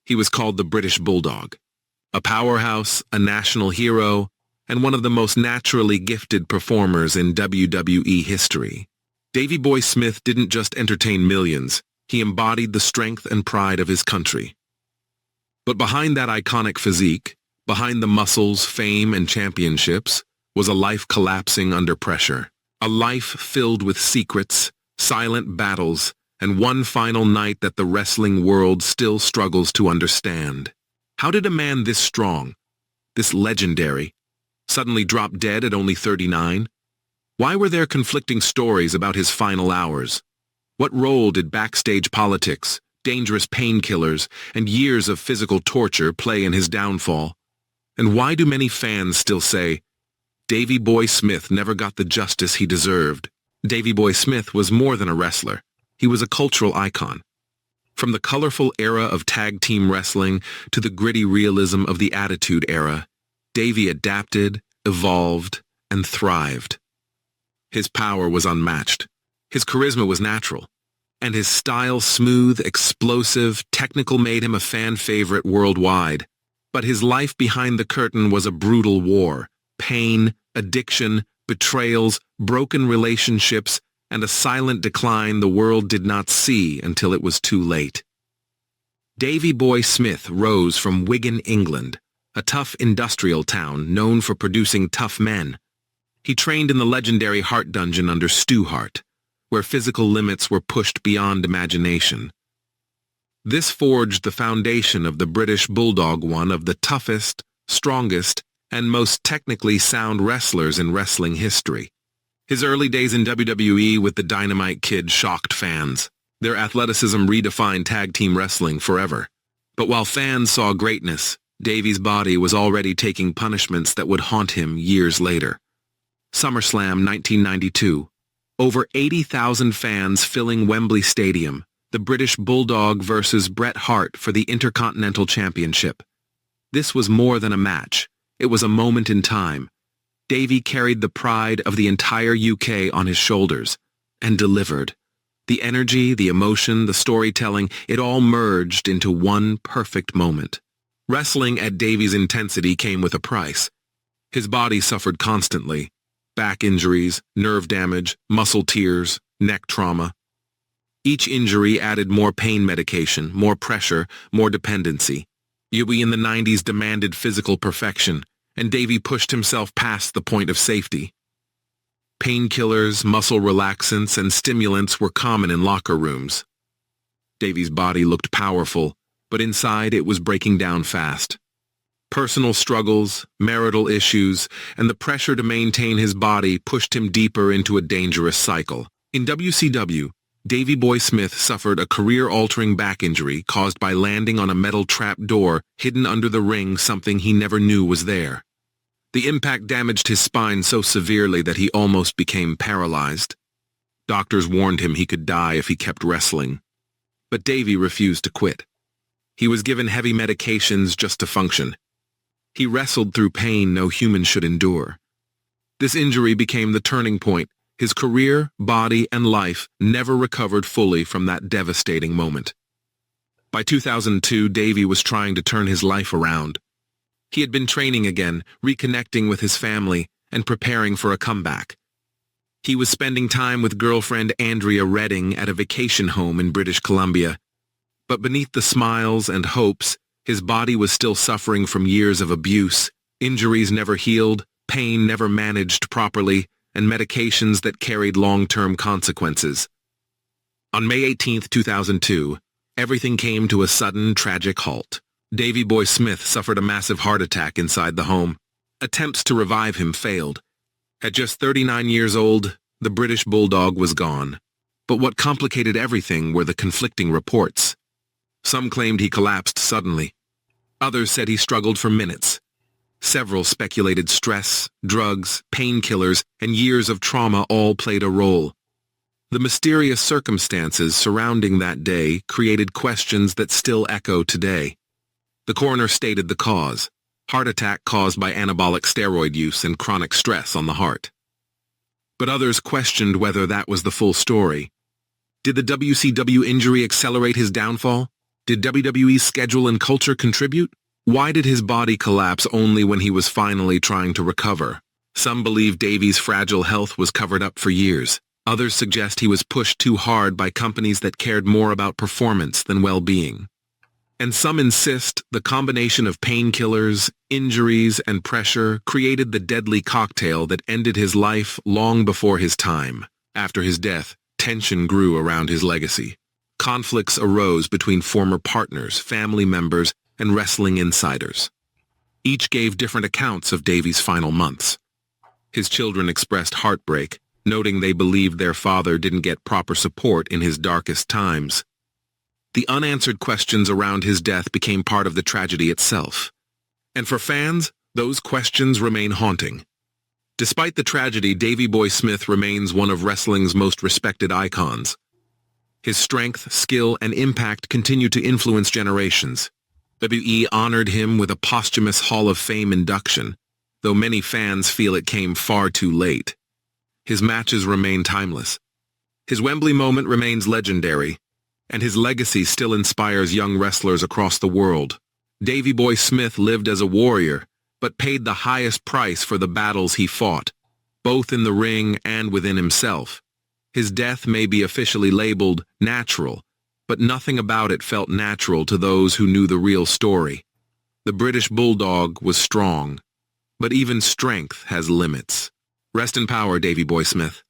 He was called the British Bulldog, a powerhouse, a national hero, and one of the most naturally gifted performers in WWE history. Davey Boy Smith didn't just entertain millions, he embodied the strength and pride of his country. But behind that iconic physique, behind the muscles, fame, and championships, was a life collapsing under pressure. A life filled with secrets, silent battles, and one final night that the wrestling world still struggles to understand. How did a man this strong, this legendary, suddenly drop dead at only 39? Why were there conflicting stories about his final hours? What role did backstage politics, dangerous painkillers, and years of physical torture play in his downfall? And why do many fans still say, Davey Boy Smith never got the justice he deserved? Davey Boy Smith was more than a wrestler. He was a cultural icon. From the colorful era of tag team wrestling to the gritty realism of the Attitude Era, Davey adapted, evolved, and thrived. His power was unmatched. His charisma was natural. And his style smooth, explosive, technical made him a fan favorite worldwide. But his life behind the curtain was a brutal war. Pain, addiction, betrayals, broken relationships, and a silent decline the world did not see until it was too late. Davey Boy Smith rose from Wigan, England, a tough industrial town known for producing tough men. He trained in the legendary Hart Dungeon under Stu Hart, where physical limits were pushed beyond imagination. This forged the foundation of the British Bulldog, one of the toughest, strongest, and most technically sound wrestlers in wrestling history. His early days in WWE with the Dynamite Kid shocked fans. Their athleticism redefined tag team wrestling forever. But while fans saw greatness, Davey's body was already taking punishments that would haunt him years later. SummerSlam 1992. Over 80,000 fans filling Wembley Stadium. The British Bulldog versus Bret Hart for the Intercontinental Championship. This was more than a match. It was a moment in time. Davey carried the pride of the entire UK on his shoulders and delivered. The energy, the emotion, the storytelling, it all merged into one perfect moment. Wrestling at Davey's intensity came with a price. His body suffered constantly. Back injuries, nerve damage, muscle tears, neck trauma. Each injury added more pain medication, more pressure, more dependency. WWE in the 90s demanded physical perfection, and Davey pushed himself past the point of safety. Painkillers, muscle relaxants, and stimulants were common in locker rooms. Davey's body looked powerful, but inside it was breaking down fast. Personal struggles, marital issues, and the pressure to maintain his body pushed him deeper into a dangerous cycle. In WCW, Davey Boy Smith suffered a career-altering back injury caused by landing on a metal trap door hidden under the ring, something he never knew was there. The impact damaged his spine so severely that he almost became paralyzed. Doctors warned him he could die if he kept wrestling. But Davey refused to quit. He was given heavy medications just to function. He wrestled through pain no human should endure. This injury became the turning point. His career, body, and life never recovered fully from that devastating moment. By 2002, Davey was trying to turn his life around. He had been training again, reconnecting with his family, and preparing for a comeback. He was spending time with girlfriend Andrea Redding at a vacation home in British Columbia. But beneath the smiles and hopes, his body was still suffering from years of abuse, injuries never healed, pain never managed properly, and medications that carried long-term consequences. On May 18, 2002, everything came to a sudden, tragic halt. Davey Boy Smith suffered a massive heart attack inside the home. Attempts to revive him failed. At just 39 years old, the British Bulldog was gone. But what complicated everything were the conflicting reports. Some claimed he collapsed suddenly. Others said he struggled for minutes. Several speculated stress, drugs, painkillers, and years of trauma all played a role. The mysterious circumstances surrounding that day created questions that still echo today. The coroner stated the cause: heart attack caused by anabolic steroid use and chronic stress on the heart. But others questioned whether that was the full story. Did the WCW injury accelerate his downfall? Did WWE's schedule and culture contribute? Why did his body collapse only when he was finally trying to recover? Some believe Davey's fragile health was covered up for years. Others suggest he was pushed too hard by companies that cared more about performance than well-being. And some insist the combination of painkillers, injuries, and pressure created the deadly cocktail that ended his life long before his time. After his death, tension grew around his legacy. Conflicts arose between former partners, family members, and wrestling insiders. Each gave different accounts of Davey's final months. His children expressed heartbreak, noting they believed their father didn't get proper support in his darkest times. The unanswered questions around his death became part of the tragedy itself. And for fans, those questions remain haunting. Despite the tragedy, Davey Boy Smith remains one of wrestling's most respected icons. His strength, skill, and impact continue to influence generations. WWE honored him with a posthumous Hall of Fame induction, though many fans feel it came far too late. His matches remain timeless. His Wembley moment remains legendary, and his legacy still inspires young wrestlers across the world. Davey Boy Smith lived as a warrior, but paid the highest price for the battles he fought, both in the ring and within himself. His death may be officially labeled natural, but nothing about it felt natural to those who knew the real story. The British Bulldog was strong, but even strength has limits. Rest in power, Davey Boy Smith.